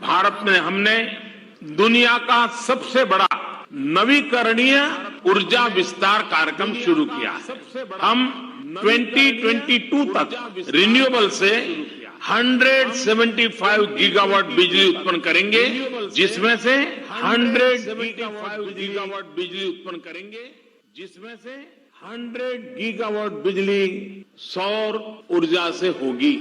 भारत में हमने दुनिया का सबसे बड़ा नवीकरणीय ऊर्जा विस्तार कार्यक्रम शुरू किया है। हम 2022 तक रिन्यूएबल से 175 गीगावाट बिजली उत्पन्न करेंगे, जिसमें से 100 गीगावाट बिजली सौर ऊर्जा से होगी।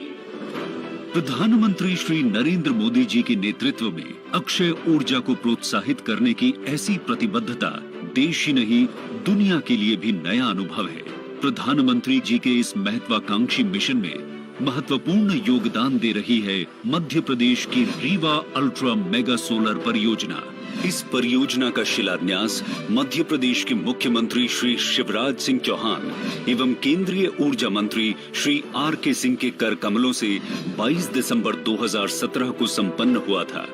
प्रधानमंत्री श्री नरेंद्र मोदी जी के नेतृत्व में अक्षय ऊर्जा को प्रोत्साहित करने की ऐसी प्रतिबद्धता देश ही नहीं दुनिया के लिए भी नया अनुभव है। प्रधानमंत्री जी के इस महत्वाकांक्षी मिशन में महत्वपूर्ण योगदान दे रही है मध्य प्रदेश की रीवा अल्ट्रा मेगा सोलर परियोजना। इस परियोजना का शिलान्यास मध्य प्रदेश के मुख्यमंत्री श्री शिवराज सिंह चौहान एवं केंद्रीय ऊर्जा मंत्री श्री R.K. सिंह के कर कमलों से 22 दिसंबर 2017 को संपन्न हुआ था।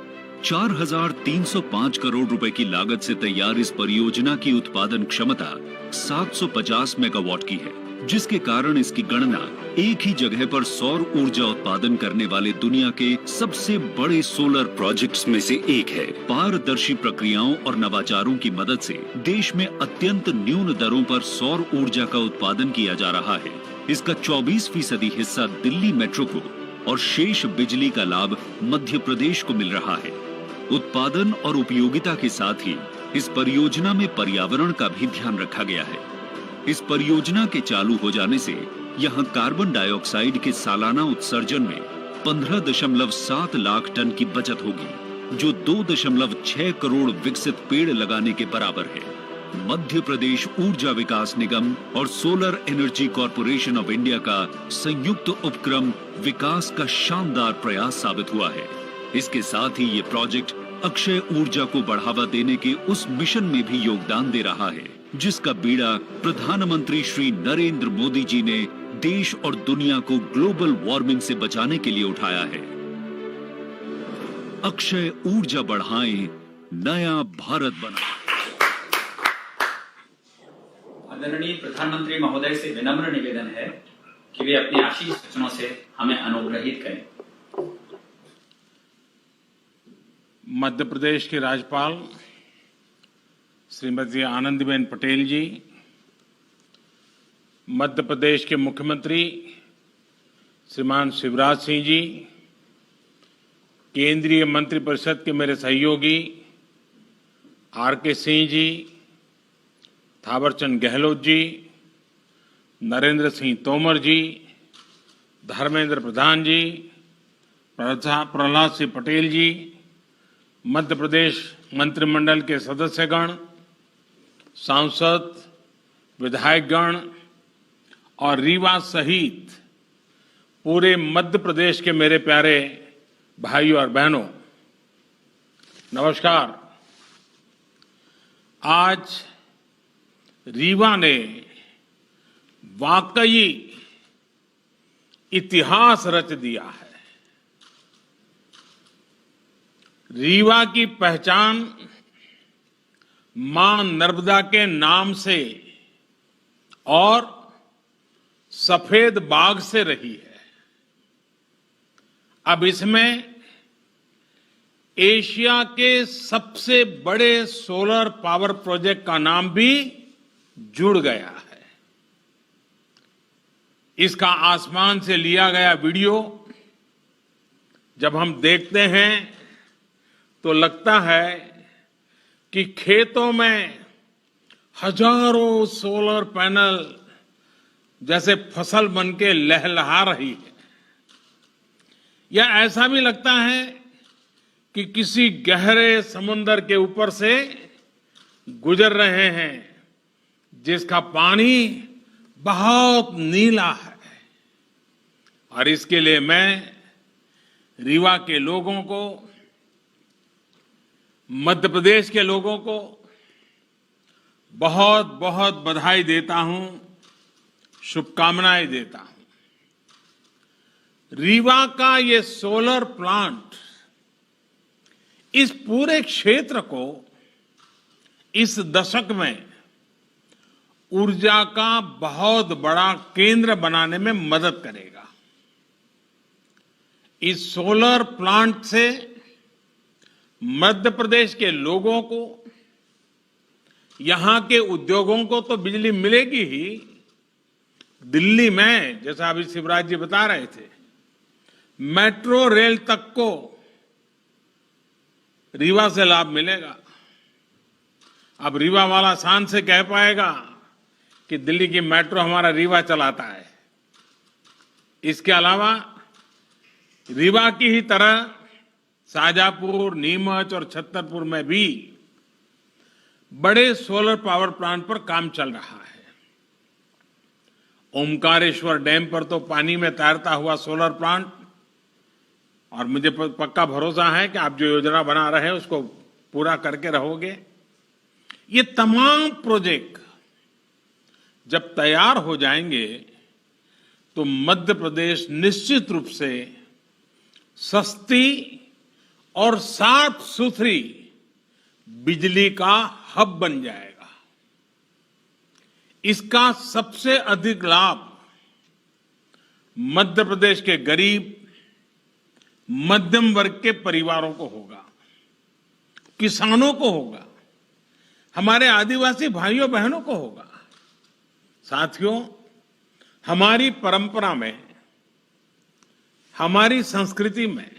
4,305 करोड़ रुपए की लागत से तैयार इस परियोजना की उत्पादन क्षमता 750 मेगावाट की है, जिसके कारण इसकी गणना एक ही जगह पर सौर ऊर्जा उत्पादन करने वाले दुनिया के सबसे बड़े सोलर प्रोजेक्ट्स में से एक है। पारदर्शी प्रक्रियाओं और नवाचारों की मदद से देश में अत्यंत न्यून दरों पर सौर ऊर्जा का उत्पादन किया जा रहा है। इसका 24% हिस्सा दिल्ली मेट्रो को और शेष बिजली का लाभ मध्य प्रदेश को मिल रहा है। उत्पादन और उपयोगिता के साथ ही इस परियोजना में पर्यावरण का भी ध्यान रखा गया है। इस परियोजना के चालू हो जाने से यहां कार्बन डाइऑक्साइड के सालाना उत्सर्जन में 15.7 लाख टन की बचत होगी, जो 2.6 करोड़ विकसित पेड़ लगाने के बराबर है। मध्य प्रदेश ऊर्जा विकास निगम और solar energy corporation of India का संयुक्त उपक्रम विकास का शानदार प्रयास साबित हुआ है। इसके साथ ही ये प्रोजेक्ट अक्षय ऊर्जा को बढ़ावा देने के उस मिशन में भी योगदान दे रहा है, जिसका बीड़ा प्रधानमंत्री श्री नरेंद्र मोदी जी ने देश और दुनिया को ग्लोबल वार्मिंग से बचाने के लिए उठाया है। अक्षय ऊर्जा बढ़ाएं, नया भारत बनाएं। आदरणीय प्रधानमंत्री महोदय से विनम्र निवेदन है कि वे अपने आशीष वचनों से हमें अनुग्रहित करें। मध्य प्रदेश के राज्यपाल श्रीमती आनंदीबेन पटेल जी, मध्य प्रदेश के मुख्यमंत्री श्रीमान शिवराज सिंह जी, केंद्रीय मंत्रिपरिषद के मेरे सहयोगी R.K. सिंह जी, थावरचंद गहलोत जी, नरेंद्र सिंह तोमर जी, धर्मेंद्र प्रधान जी, प्रहलाद सिंह पटेल जी, मध्य प्रदेश मंत्रिमंडल के सदस्यगण, सांसद, विधायकगण और रीवा सहित पूरे मध्य प्रदेश के मेरे प्यारे भाइयों और बहनों, नमस्कार। आज रीवा ने वाकई इतिहास रच दिया है। रीवा की पहचान मां नर्मदा के नाम से और सफेद बाग से रही है। अब इसमें एशिया के सबसे बड़े सोलर पावर प्रोजेक्ट का नाम भी जुड़ गया है। इसका आसमान से लिया गया वीडियो जब हम देखते हैं तो लगता है कि खेतों में हजारों सोलर पैनल जैसे फसल बनके लहलहा रही है, या ऐसा भी लगता है कि किसी गहरे समुद्र के ऊपर से गुजर रहे हैं, जिसका पानी बहुत नीला है। और इसके लिए मैं रीवा के लोगों को, मध्य प्रदेश के लोगों को बहुत बहुत बधाई देता हूं, शुभकामनाएं देता हूं। रीवा का ये सोलर प्लांट इस पूरे क्षेत्र को इस दशक में ऊर्जा का बहुत बड़ा केंद्र बनाने में मदद करेगा। इस सोलर प्लांट से मध्य प्रदेश के लोगों को, यहां के उद्योगों को तो बिजली मिलेगी ही, दिल्ली में जैसा अभी शिवराज जी बता रहे थे, मेट्रो रेल तक को रीवा से लाभ मिलेगा। अब रीवा वाला शान से कह पाएगा कि दिल्ली की मेट्रो हमारा रीवा चलाता है। इसके अलावा रीवा की ही तरह शाजापुर, नीमच और छतरपुर में भी बड़े सोलर पावर प्लांट पर काम चल रहा है। ओमकारेश्वर डैम पर तो पानी में तैरता हुआ सोलर प्लांट, और मुझे पक्का भरोसा है कि आप जो योजना बना रहे हैं उसको पूरा करके रहोगे। ये तमाम प्रोजेक्ट जब तैयार हो जाएंगे तो मध्य प्रदेश निश्चित रूप से सस्ती और साफ सुथरी बिजली का हब बन जाएगा। इसका सबसे अधिक लाभ मध्य प्रदेश के गरीब, मध्यम वर्ग के परिवारों को होगा, किसानों को होगा, हमारे आदिवासी भाइयों बहनों को होगा। साथियों, हमारी परंपरा में, हमारी संस्कृति में,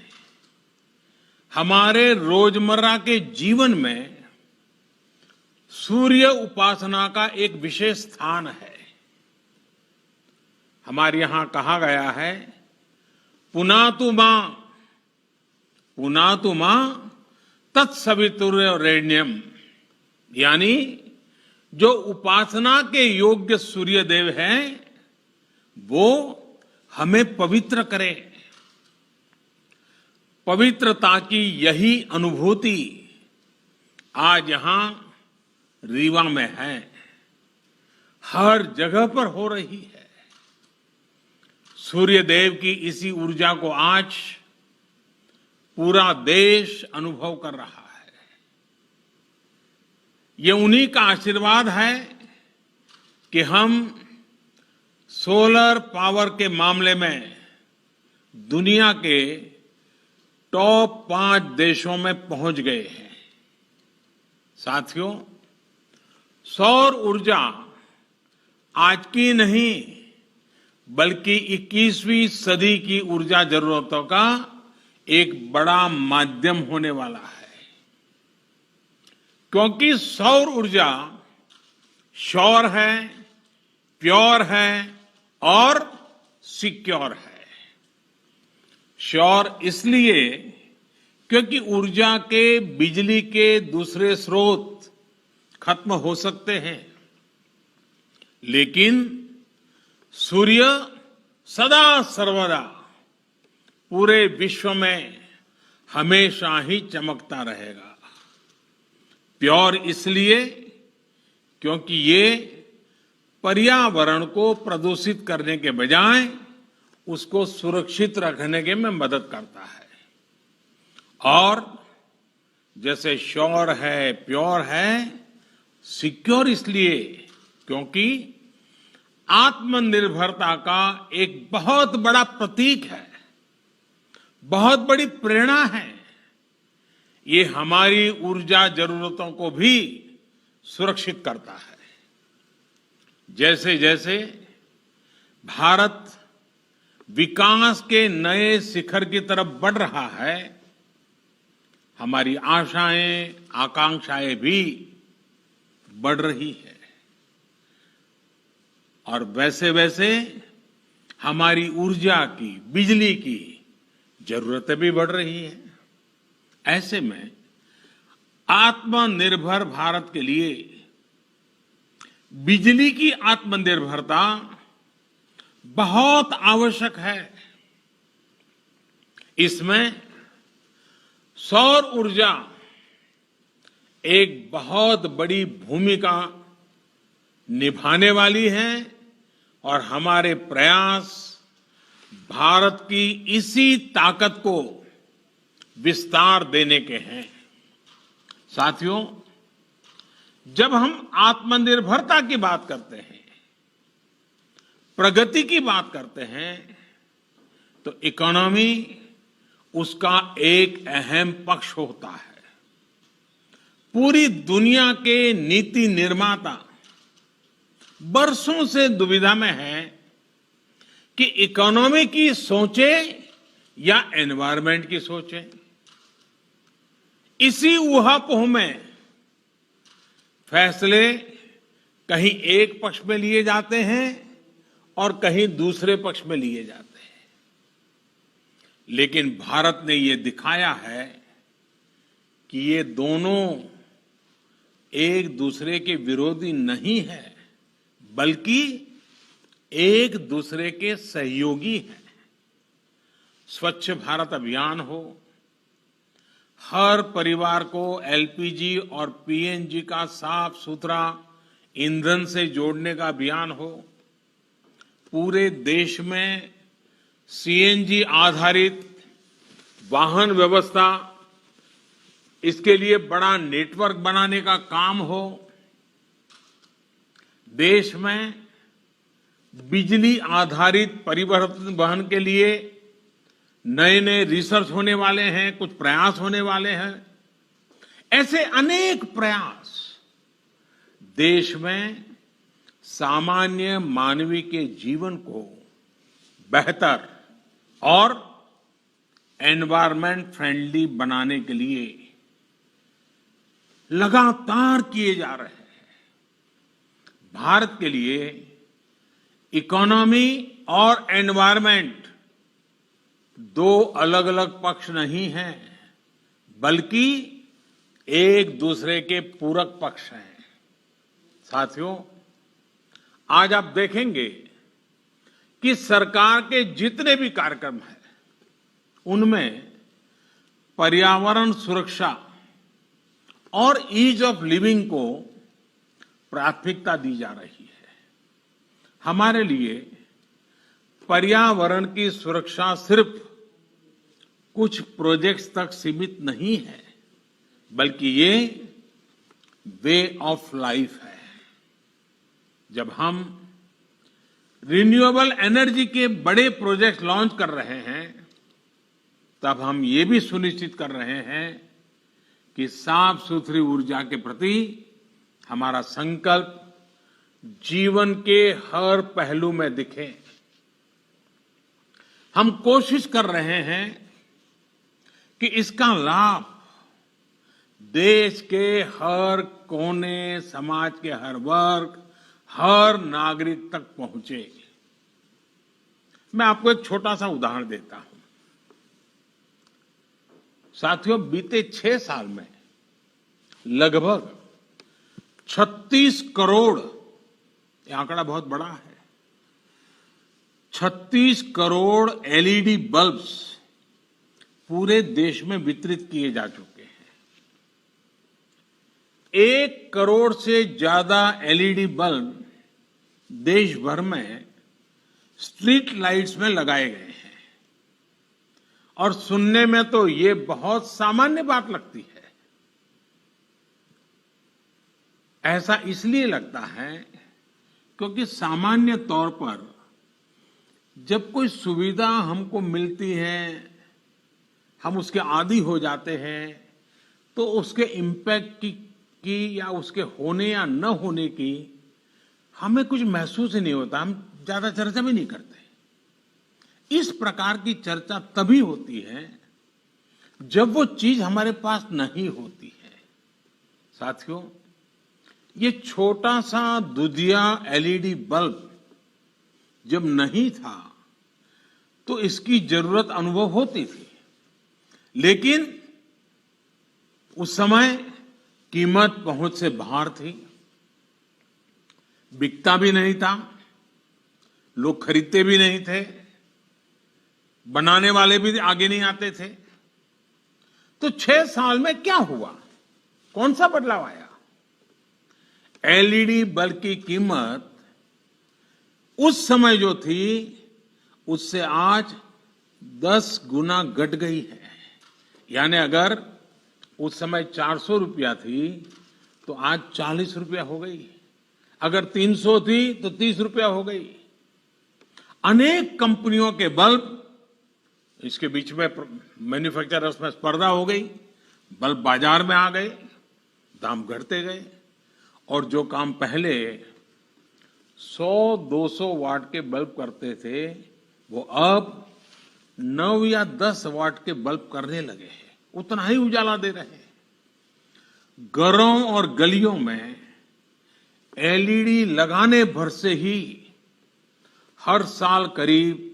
हमारे रोजमर्रा के जीवन में सूर्य उपासना का एक विशेष स्थान है। हमारे यहां कहा गया है, पुनातु मां तत्सवितुर्वरेण्यम, यानी जो उपासना के योग्य सूर्य देव हैं वो हमें पवित्र करे। पवित्रता की यही अनुभूति आज यहां रीवा में है, हर जगह पर हो रही है। सूर्य देव की इसी ऊर्जा को आज पूरा देश अनुभव कर रहा है। ये उन्हीं का आशीर्वाद है कि हम सोलर पावर के मामले में दुनिया के टॉप 5 देशों में पहुंच गए हैं। साथियों, सौर ऊर्जा आज की नहीं बल्कि 21वीं सदी की ऊर्जा जरूरतों का एक बड़ा माध्यम होने वाला है, क्योंकि सौर ऊर्जा श्योर है, प्योर है और सिक्योर है। श्योर इसलिए क्योंकि ऊर्जा के, बिजली के दूसरे स्रोत खत्म हो सकते हैं, लेकिन सूर्य सदा सर्वदा पूरे विश्व में हमेशा ही चमकता रहेगा। प्योर इसलिए क्योंकि ये पर्यावरण को प्रदूषित करने के बजाय उसको सुरक्षित रखने के में मदद करता है। और जैसे श्योर है, प्योर है, सिक्योर इसलिए क्योंकि आत्मनिर्भरता का एक बहुत बड़ा प्रतीक है, बहुत बड़ी प्रेरणा है। ये हमारी ऊर्जा जरूरतों को भी सुरक्षित करता है। जैसे जैसे भारत विकास के नए शिखर की तरफ बढ़ रहा है, हमारी आशाएं, आकांक्षाएं भी बढ़ रही है, और वैसे वैसे हमारी ऊर्जा की, बिजली की जरूरतें भी बढ़ रही हैं। ऐसे में आत्मनिर्भर भारत के लिए बिजली की आत्मनिर्भरता बहुत आवश्यक है। इसमें सौर ऊर्जा एक बहुत बड़ी भूमिका निभाने वाली है, और हमारे प्रयास भारत की इसी ताकत को विस्तार देने के हैं। साथियों, जब हम आत्मनिर्भरता की बात करते हैं, प्रगति की बात करते हैं, तो इकोनॉमी उसका एक अहम पक्ष होता है। पूरी दुनिया के नीति निर्माता बरसों से दुविधा में है कि इकोनॉमी की सोचे या एनवायरनमेंट की सोचे। इसी ऊहापोह में फैसले कहीं एक पक्ष में लिए जाते हैं और कहीं दूसरे पक्ष में लिए जाते हैं। लेकिन भारत ने ये दिखाया है कि ये दोनों एक दूसरे के विरोधी नहीं है, बल्कि एक दूसरे के सहयोगी हैं। स्वच्छ भारत अभियान हो, हर परिवार को एलपीजी और पीएनजी का साफ सुथरा ईंधन से जोड़ने का अभियान हो, पूरे देश में सीएनजी आधारित वाहन व्यवस्था, इसके लिए बड़ा नेटवर्क बनाने का काम हो, देश में बिजली आधारित परिवहन के लिए नए नए रिसर्च होने वाले हैं, कुछ प्रयास होने वाले हैं। ऐसे अनेक प्रयास देश में सामान्य मानवीय के जीवन को बेहतर और एनवायरनमेंट फ्रेंडली बनाने के लिए लगातार किए जा रहे हैं। भारत के लिए इकोनॉमी और एनवायरनमेंट दो अलग अलग पक्ष नहीं हैं, बल्कि एक दूसरे के पूरक पक्ष हैं। साथियों, आज आप देखेंगे कि सरकार के जितने भी कार्यक्रम हैं, उनमें पर्यावरण सुरक्षा और ईज ऑफ लिविंग को प्राथमिकता दी जा रही है। हमारे लिए पर्यावरण की सुरक्षा सिर्फ कुछ प्रोजेक्ट्स तक सीमित नहीं है, बल्कि ये वे ऑफ लाइफ है। जब हम रिन्यूएबल एनर्जी के बड़े प्रोजेक्ट लॉन्च कर रहे हैं, तब हम ये भी सुनिश्चित कर रहे हैं कि साफ सुथरी ऊर्जा के प्रति हमारा संकल्प जीवन के हर पहलू में दिखे। हम कोशिश कर रहे हैं कि इसका लाभ देश के हर कोने, समाज के हर वर्ग, हर नागरिक तक पहुंचे। मैं आपको एक छोटा सा उदाहरण देता हूं। साथियों, बीते 6 साल में लगभग 36 करोड़, ये आंकड़ा बहुत बड़ा है, 36 करोड़ एलईडी बल्ब्स पूरे देश में वितरित किए जा चुके हैं। 1 करोड़ से ज्यादा एलईडी बल्ब देश भर में स्ट्रीट लाइट्स में लगाए गए हैं। और सुनने में तो ये बहुत सामान्य बात लगती है। ऐसा इसलिए लगता है क्योंकि सामान्य तौर पर जब कोई सुविधा हमको मिलती है, हम उसके आदी हो जाते हैं, तो उसके इम्पैक्ट की या उसके होने या न होने की हमें कुछ महसूस ही नहीं होता। हम ज्यादा चर्चा भी नहीं करते। इस प्रकार की चर्चा तभी होती है जब वो चीज हमारे पास नहीं होती है। साथियों, ये छोटा सा दुधिया एलईडी बल्ब जब नहीं था तो इसकी जरूरत अनुभव होती थी, लेकिन उस समय कीमत पहुंच से बाहर थी, बिकता भी नहीं था, लोग खरीदते भी नहीं थे, बनाने वाले भी आगे नहीं आते थे। तो 6 साल में क्या हुआ? कौन सा बदलाव आया? एलईडी बल्ब की कीमत उस समय जो थी उससे आज 10 गुना घट गई है। यानी अगर उस समय 400 रुपया थी तो आज 40 रुपया हो गई। अगर 300 थी तो 30 रुपया हो गई। अनेक कंपनियों के बल्ब इसके बीच में मैन्युफैक्चरर्स में स्पर्धा हो गई, बल्ब बाजार में आ गए, दाम घटते गए और जो काम पहले 100-200 वाट के बल्ब करते थे वो अब 9 या 10 वाट के बल्ब करने लगे हैं, उतना ही उजाला दे रहे हैं। घरों और गलियों में एलईडी लगाने भर से ही हर साल करीब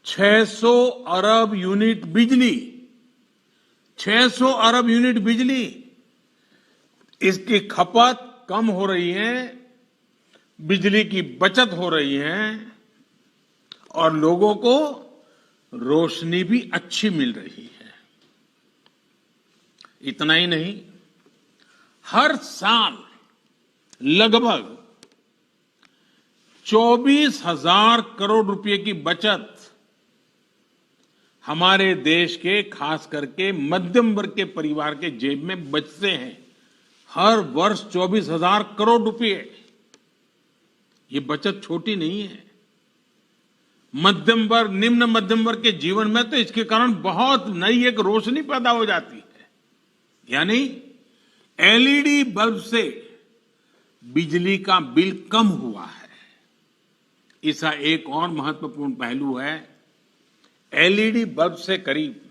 600 अरब यूनिट बिजली, 600 अरब यूनिट बिजली इसकी खपत कम हो रही है, बिजली की बचत हो रही है और लोगों को रोशनी भी अच्छी मिल रही है। इतना ही नहीं, हर साल लगभग 24,000 करोड़ रुपए की बचत हमारे देश के खास करके मध्यम वर्ग के परिवार के जेब में बचते हैं। हर वर्ष 24,000 करोड़ रुपए, ये बचत छोटी नहीं है। मध्यम वर्ग, निम्न मध्यम वर्ग के जीवन में तो इसके कारण बहुत नई एक रोशनी पैदा हो जाती है। यानी एलईडी बल्ब से बिजली का बिल कम हुआ है। इसका एक और महत्वपूर्ण पहलू है, एलईडी बल्ब से करीब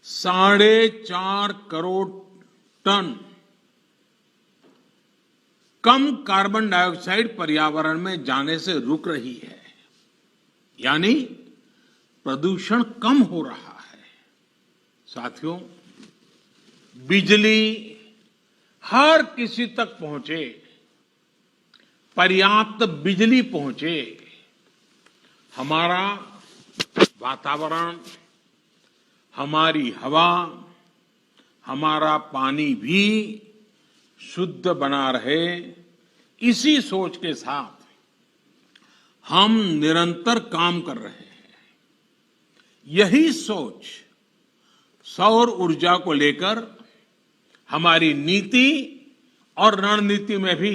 4.5 करोड़ टन कम कार्बन डाइऑक्साइड पर्यावरण में जाने से रुक रही है, यानी प्रदूषण कम हो रहा है। साथियों, बिजली हर किसी तक पहुंचे, पर्याप्त बिजली पहुंचे, हमारा वातावरण, हमारी हवा, हमारा पानी भी शुद्ध बना रहे, इसी सोच के साथ हम निरंतर काम कर रहे हैं। यही सोच सौर ऊर्जा को लेकर हमारी नीति और रणनीति में भी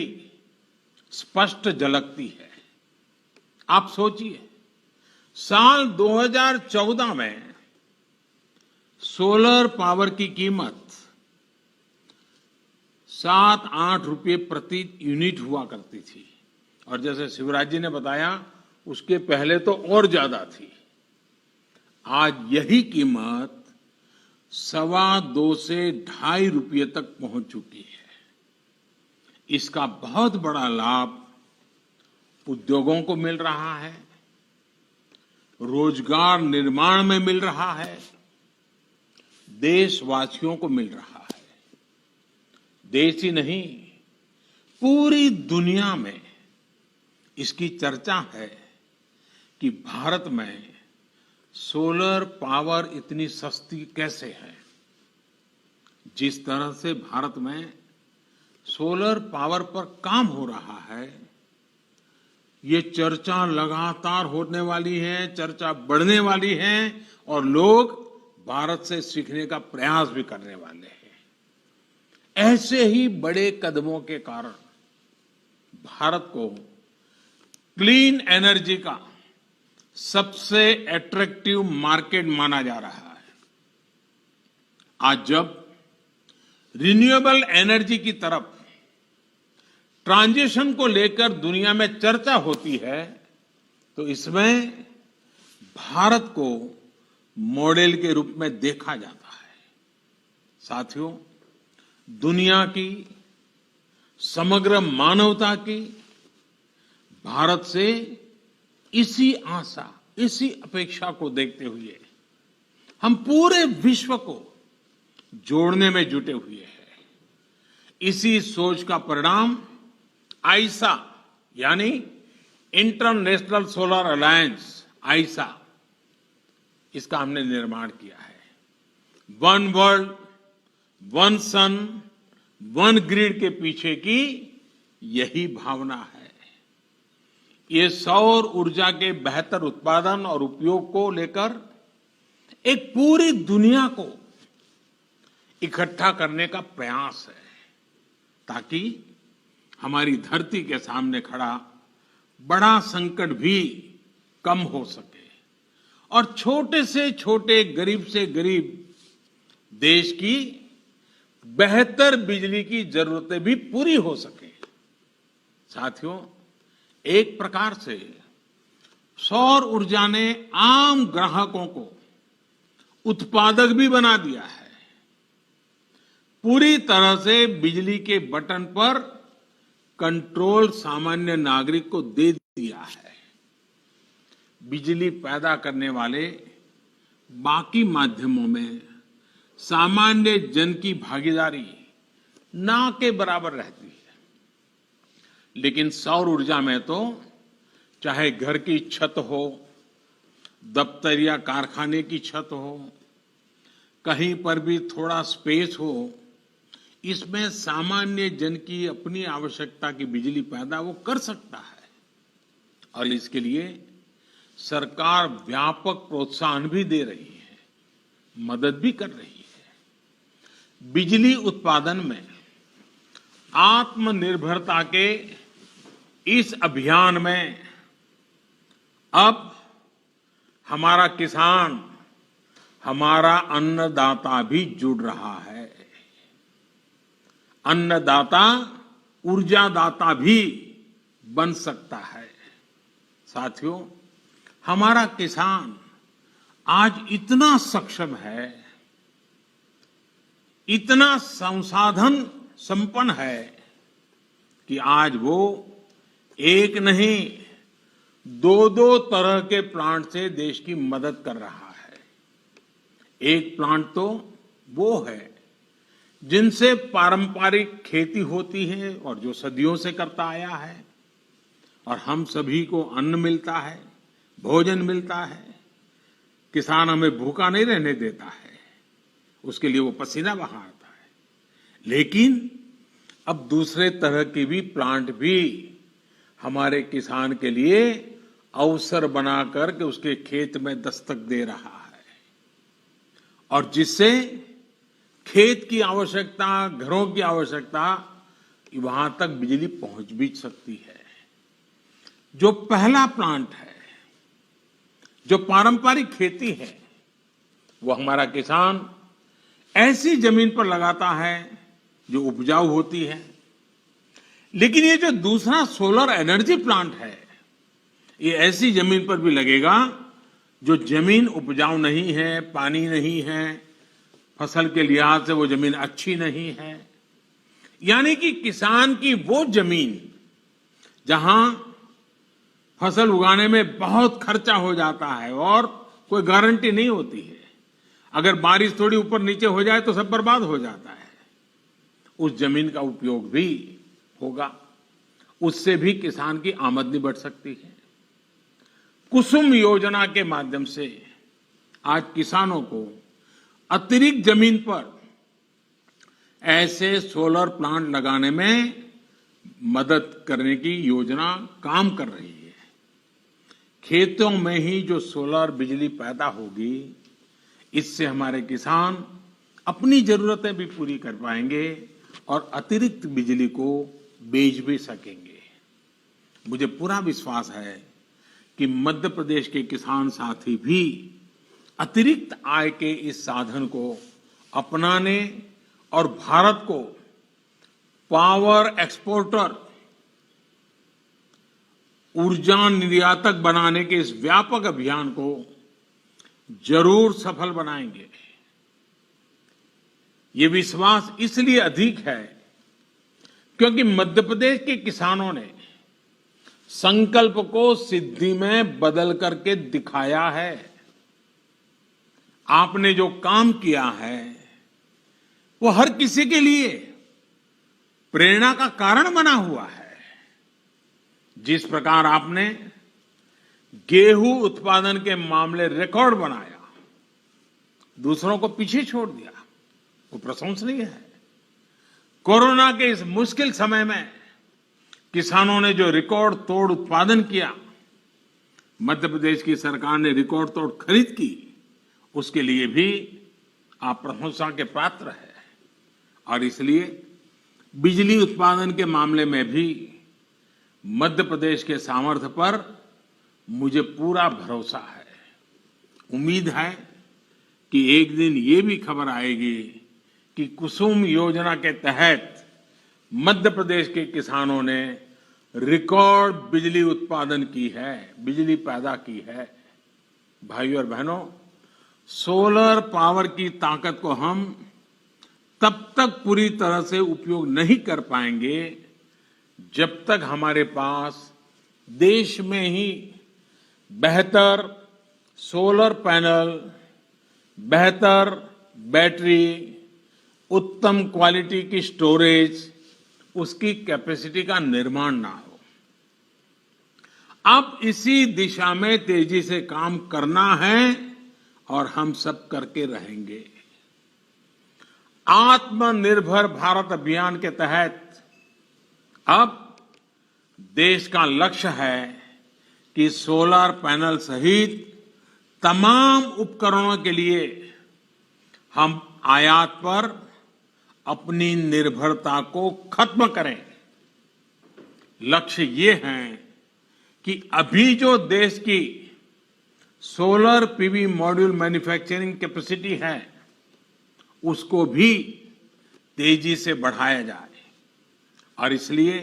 स्पष्ट झलकती है। आप सोचिए, साल 2014 में सोलर पावर की कीमत 7-8 रुपये प्रति यूनिट हुआ करती थी और जैसे शिवराज जी ने बताया उसके पहले तो और ज्यादा थी। आज यही कीमत 2.25 से 2.5 रुपये तक पहुंच चुकी है। इसका बहुत बड़ा लाभ उद्योगों को मिल रहा है, रोजगार निर्माण में मिल रहा है, देशवासियों को मिल रहा है। देश ही नहीं, पूरी दुनिया में इसकी चर्चा है कि भारत में सोलर पावर इतनी सस्ती कैसे है। जिस तरह से भारत में सोलर पावर पर काम हो रहा है, ये चर्चा लगातार होने वाली है, चर्चा बढ़ने वाली है और लोग भारत से सीखने का प्रयास भी करने वाले हैं। ऐसे ही बड़े कदमों के कारण भारत को क्लीन एनर्जी का सबसे अट्रैक्टिव मार्केट माना जा रहा है। आज जब रिन्यूएबल एनर्जी की तरफ ट्रांजिशन को लेकर दुनिया में चर्चा होती है तो इसमें भारत को मॉडल के रूप में देखा जाता है। साथियों, दुनिया की, समग्र मानवता की भारत से इसी आशा, इसी अपेक्षा को देखते हुए हम पूरे विश्व को जोड़ने में जुटे हुए हैं। इसी सोच का परिणाम आईसा यानी इंटरनेशनल सोलर अलायंस, आईसा, इसका हमने निर्माण किया है। वन वर्ल्ड, वन सन, वन ग्रिड के पीछे की यही भावना है। ये सौर ऊर्जा के बेहतर उत्पादन और उपयोग को लेकर एक पूरी दुनिया को इकट्ठा करने का प्रयास है ताकि हमारी धरती के सामने खड़ा बड़ा संकट भी कम हो सके और छोटे से छोटे गरीब से गरीब देश की बेहतर बिजली की जरूरतें भी पूरी हो सके। साथियों, एक प्रकार से सौर ऊर्जा ने आम ग्राहकों को उत्पादक भी बना दिया है। पूरी तरह से बिजली के बटन पर कंट्रोल सामान्य नागरिक को दे दिया है। बिजली पैदा करने वाले बाकी माध्यमों में सामान्य जन की भागीदारी ना के बराबर रहती है, लेकिन सौर ऊर्जा में तो चाहे घर की छत हो, दफ्तर या कारखाने की छत हो, कहीं पर भी थोड़ा स्पेस हो, इसमें सामान्य जन की अपनी आवश्यकता की बिजली पैदा वो कर सकता है। और इसके लिए सरकार व्यापक प्रोत्साहन भी दे रही है, मदद भी कर रही है। बिजली उत्पादन में आत्मनिर्भरता के इस अभियान में अब हमारा किसान, हमारा अन्नदाता भी जुड़ रहा है। अन्नदाता ऊर्जादाता भी बन सकता है। साथियों, हमारा किसान आज इतना सक्षम है, इतना संसाधन संपन्न है कि आज वो एक नहीं, दो तरह के प्लांट से देश की मदद कर रहा है। एक प्लांट तो वो है जिनसे पारंपरिक खेती होती है और जो सदियों से करता आया है, और हम सभी को अन्न मिलता है, भोजन मिलता है। किसान हमें भूखा नहीं रहने देता है, उसके लिए वो पसीना बहाता है। लेकिन अब दूसरे तरह के भी प्लांट भी हमारे किसान के लिए अवसर बनाकर के उसके खेत में दस्तक दे रहा है, और जिससे खेत की आवश्यकता, घरों की आवश्यकता, वहां तक बिजली पहुंच भी सकती है। जो पहला प्लांट है, जो पारंपरिक खेती है, वो हमारा किसान ऐसी जमीन पर लगाता है जो उपजाऊ होती है। लेकिन ये जो दूसरा सोलर एनर्जी प्लांट है, ये ऐसी जमीन पर भी लगेगा जो जमीन उपजाऊ नहीं है, पानी नहीं है, फसल के लिहाज से वो जमीन अच्छी नहीं है। यानी कि किसान की वो जमीन जहां फसल उगाने में बहुत खर्चा हो जाता है और कोई गारंटी नहीं होती है, अगर बारिश थोड़ी ऊपर नीचे हो जाए तो सब बर्बाद हो जाता है, उस जमीन का उपयोग भी होगा। उससे भी किसान की आमदनी बढ़ सकती है। कुसुम योजना के माध्यम से आज किसानों को अतिरिक्त जमीन पर ऐसे सोलर प्लांट लगाने में मदद करने की योजना काम कर रही है। खेतों में ही जो सोलर बिजली पैदा होगी, इससे हमारे किसान अपनी जरूरतें भी पूरी कर पाएंगे और अतिरिक्त बिजली को बेच भी सकेंगे। मुझे पूरा विश्वास है कि मध्य प्रदेश के किसान साथी भी अतिरिक्त आय के इस साधन को अपनाने और भारत को पावर एक्सपोर्टर, ऊर्जा निर्यातक बनाने के इस व्यापक अभियान को जरूर सफल बनाएंगे। ये विश्वास इसलिए अधिक है क्योंकि मध्य प्रदेश के किसानों ने संकल्प को सिद्धि में बदल करके दिखाया है। आपने जो काम किया है वो हर किसी के लिए प्रेरणा का कारण बना हुआ है। जिस प्रकार आपने गेहूं उत्पादन के मामले रिकॉर्ड बनाया, दूसरों को पीछे छोड़ दिया, वो प्रशंसनीय है। कोरोना के इस मुश्किल समय में किसानों ने जो रिकॉर्ड तोड़ उत्पादन किया, मध्य प्रदेश की सरकार ने रिकॉर्ड तोड़ खरीद की, उसके लिए भी आप प्रशंसा के पात्र हैं। और इसलिए बिजली उत्पादन के मामले में भी मध्य प्रदेश के सामर्थ्य पर मुझे पूरा भरोसा है। उम्मीद है कि एक दिन ये भी खबर आएगी कि कुसुम योजना के तहत मध्य प्रदेश के किसानों ने रिकॉर्ड बिजली उत्पादन की है, बिजली पैदा की है। भाइयों और बहनों, सोलर पावर की ताकत को हम तब तक पूरी तरह से उपयोग नहीं कर पाएंगे जब तक हमारे पास देश में ही बेहतर सोलर पैनल, बेहतर बैटरी, उत्तम क्वालिटी की स्टोरेज, उसकी कैपेसिटी का निर्माण ना हो। अब इसी दिशा में तेजी से काम करना है और हम सब करके रहेंगे। आत्मनिर्भर भारत अभियान के तहत अब देश का लक्ष्य है कि सोलर पैनल सहित तमाम उपकरणों के लिए हम आयात पर अपनी निर्भरता को खत्म करें। लक्ष्य ये है कि अभी जो देश की solar PV module manufacturing capacity है उसको भी तेजी से बढ़ाया जाए और इसलिए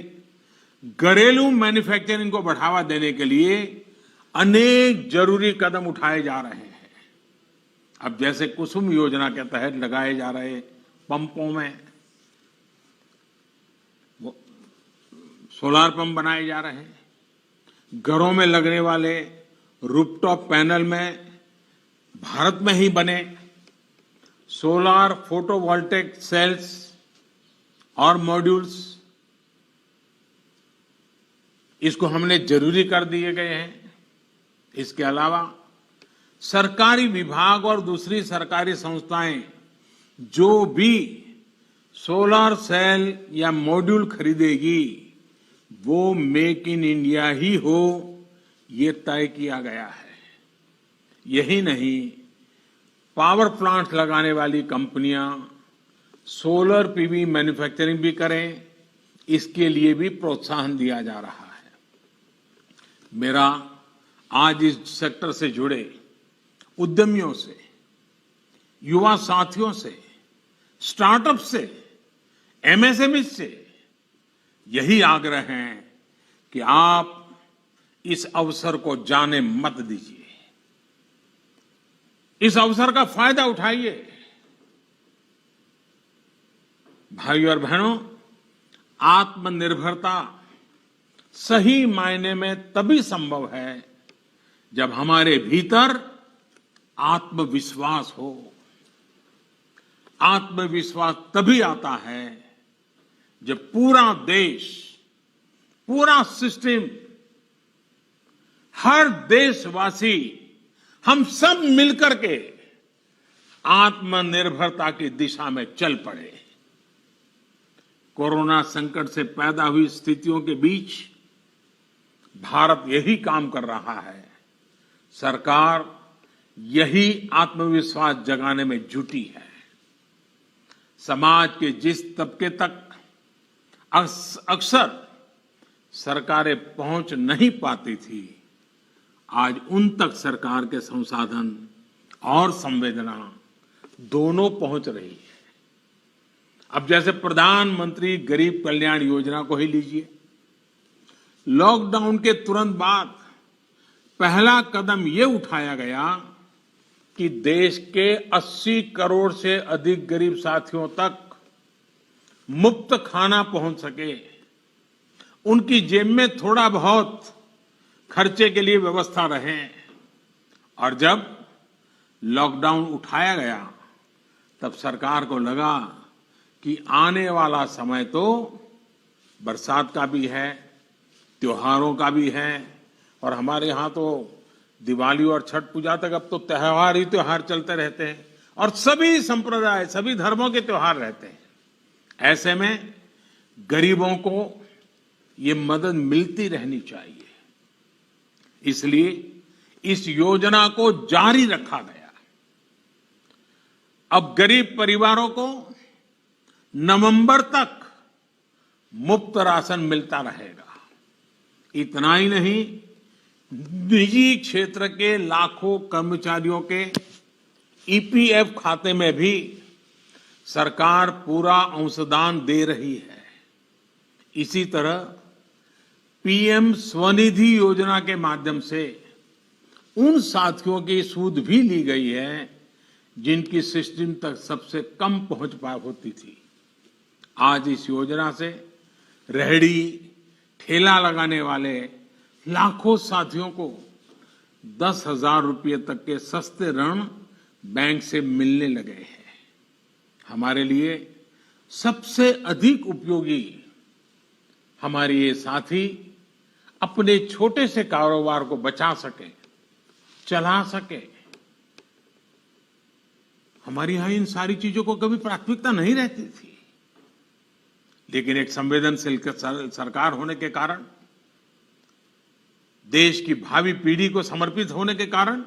घरेलू मैन्युफैक्चरिंग को बढ़ावा देने के लिए अनेक जरूरी कदम उठाए जा रहे हैं। अब जैसे कुसुम योजना के तहत लगाए जा रहे पंपों में सोलार पंप बनाए जा रहे हैं, घरों में लगने वाले रूफटॉप पैनल में भारत में ही बने सोलार फोटोवोल्टेक सेल्स और मॉड्यूल्स, इसको हमने जरूरी कर दिए गए हैं। इसके अलावा सरकारी विभाग और दूसरी सरकारी संस्थाएं जो भी सोलर सेल या मॉड्यूल खरीदेगी वो मेक इन इंडिया ही हो, ये तय किया गया है। यही नहीं, पावर प्लांट लगाने वाली कंपनियां सोलर पीवी मैन्युफैक्चरिंग भी करें, इसके लिए भी प्रोत्साहन दिया जा रहा है। मेरा आज इस सेक्टर से जुड़े उद्यमियों से, युवा साथियों से, स्टार्टअप से, एमएसएमई से यही आग्रह है कि आप इस अवसर को जाने मत दीजिए, इस अवसर का फायदा उठाइए। भाइयों और बहनों, आत्मनिर्भरता सही मायने में तभी संभव है जब हमारे भीतर आत्मविश्वास हो। आत्मविश्वास तभी आता है जब पूरा देश, पूरा सिस्टम, हर देशवासी, हम सब मिलकर के आत्मनिर्भरता की दिशा में चल पड़े। कोरोना संकट से पैदा हुई स्थितियों के बीच भारत यही काम कर रहा है। सरकार यही आत्मविश्वास जगाने में जुटी है। समाज के जिस तबके तक अक्सर सरकारें पहुंच नहीं पाती थी, आज उन तक सरकार के संसाधन और संवेदना दोनों पहुंच रही है। अब जैसे प्रधानमंत्री गरीब कल्याण योजना को ही लीजिए। लॉकडाउन के तुरंत बाद पहला कदम ये उठाया गया कि देश के 80 करोड़ से अधिक गरीब साथियों तक मुफ्त खाना पहुंच सके, उनकी जेब में थोड़ा बहुत खर्चे के लिए व्यवस्था रहे। और जब लॉकडाउन उठाया गया तब सरकार को लगा कि आने वाला समय तो बरसात का भी है, त्योहारों का भी है, और हमारे यहाँ तो दिवाली और छठ पूजा तक अब तो त्योहार ही त्योहार चलते रहते हैं और सभी संप्रदाय, सभी धर्मों के त्योहार रहते हैं। ऐसे में गरीबों को ये मदद मिलती रहनी चाहिए, इसलिए इस योजना को जारी रखा गया। अब गरीब परिवारों को नवंबर तक मुफ्त राशन मिलता रहेगा। इतना ही नहीं, निजी क्षेत्र के लाखों कर्मचारियों के ईपीएफ खाते में भी सरकार पूरा अंशदान दे रही है। इसी तरह पीएम स्वनिधि योजना के माध्यम से उन साथियों की सूद भी ली गई है जिनकी सिस्टम तक सबसे कम पहुंच होती थी। आज इस योजना से रेहड़ी ठेला लगाने वाले लाखों साथियों को 10,000 रुपये तक के सस्ते ऋण बैंक से मिलने लगे हैं। हमारे लिए सबसे अधिक उपयोगी हमारे ये साथी अपने छोटे से कारोबार को बचा सके, चला सके। हमारे यहां इन सारी चीजों को कभी प्राथमिकता नहीं रहती थी, लेकिन एक संवेदनशील सरकार होने के कारण, देश की भावी पीढ़ी को समर्पित होने के कारण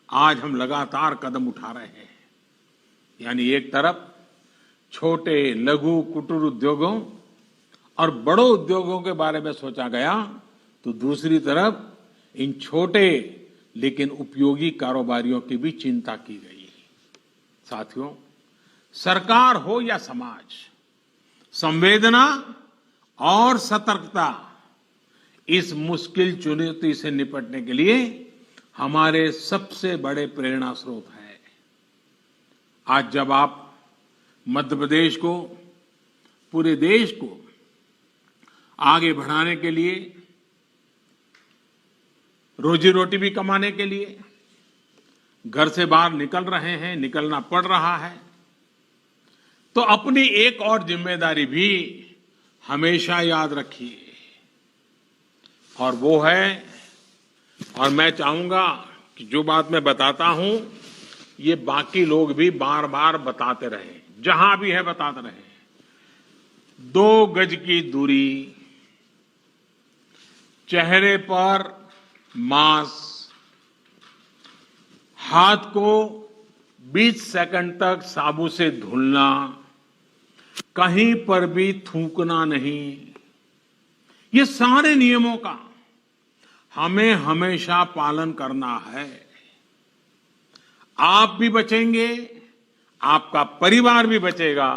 आज हम लगातार कदम उठा रहे हैं। यानी एक तरफ छोटे लघु कुटीर उद्योगों और बड़े उद्योगों के बारे में सोचा गया, तो दूसरी तरफ इन छोटे लेकिन उपयोगी कारोबारियों की भी चिंता की गई। साथियों, सरकार हो या समाज, संवेदना और सतर्कता इस मुश्किल चुनौती से निपटने के लिए हमारे सबसे बड़े प्रेरणा स्रोत है। आज जब आप मध्य प्रदेश को, पूरे देश को आगे बढ़ाने के लिए, रोजी रोटी भी कमाने के लिए घर से बाहर निकल रहे हैं, निकलना पड़ रहा है, तो अपनी एक और जिम्मेदारी भी हमेशा याद रखिए, और वो है, और मैं चाहूंगा कि जो बात मैं बताता हूं ये बाकी लोग भी बार बार बताते रहे, जहां भी है बताते रहे। 2 गज की दूरी, चेहरे पर मास्क, हाथ को 20 सेकंड तक साबुन से धुलना, कहीं पर भी थूकना नहीं, ये सारे नियमों का हमें हमेशा पालन करना है। आप भी बचेंगे, आपका परिवार भी बचेगा,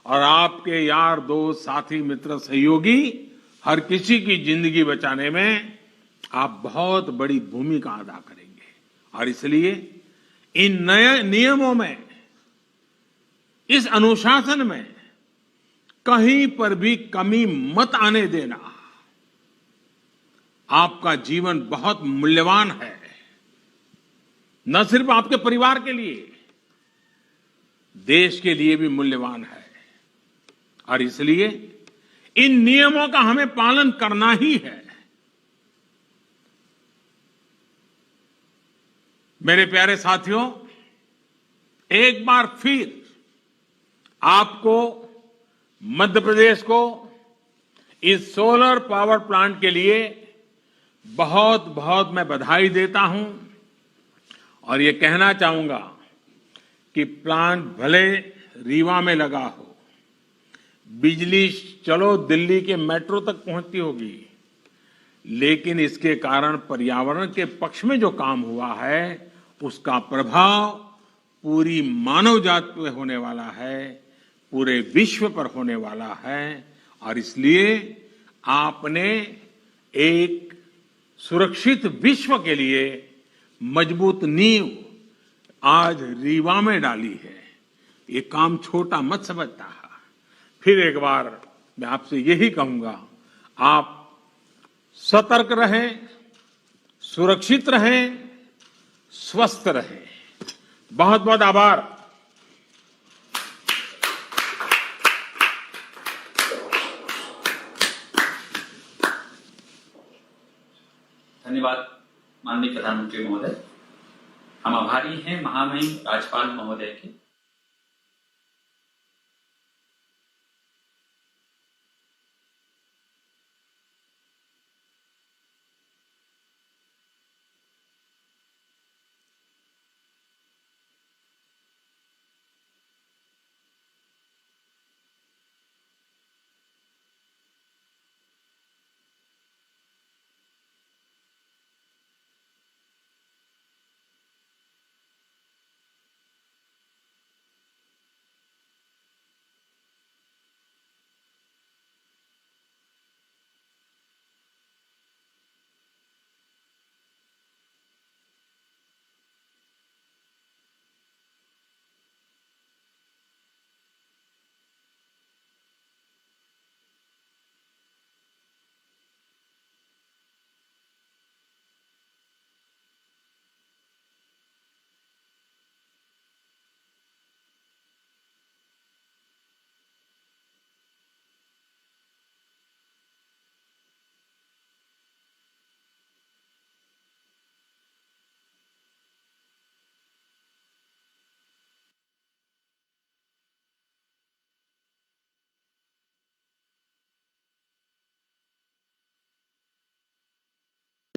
और आपके यार दोस्त साथी मित्र सहयोगी हर किसी की जिंदगी बचाने में आप बहुत बड़ी भूमिका अदा करेंगे। और इसलिए इन नए नियमों में, इस अनुशासन में कहीं पर भी कमी मत आने देना। आपका जीवन बहुत मूल्यवान है, न सिर्फ आपके परिवार के लिए, देश के लिए भी मूल्यवान है। और इसलिए इन नियमों का हमें पालन करना ही है। मेरे प्यारे साथियों, एक बार फिर आपको, मध्य प्रदेश को इस सोलर पावर प्लांट के लिए बहुत बहुत मैं बधाई देता हूं, और ये कहना चाहूंगा कि प्लांट भले रीवा में लगा हो, बिजली चलो दिल्ली के मेट्रो तक पहुंचती होगी, लेकिन इसके कारण पर्यावरण के पक्ष में जो काम हुआ है उसका प्रभाव पूरी मानव जाति पे होने वाला है, पूरे विश्व पर होने वाला है। और इसलिए आपने एक सुरक्षित विश्व के लिए मजबूत नींव आज रीवा में डाली है। ये काम छोटा मत समझता। फिर एक बार मैं आपसे यही कहूंगा, आप सतर्क रहें, सुरक्षित रहें, स्वस्थ रहें। बहुत बहुत आभार। धन्यवाद माननीय प्रधानमंत्री महोदय। हम आभारी हैं महामहिम राज्यपाल महोदय के।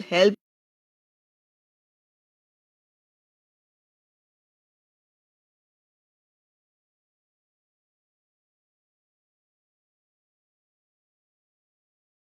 help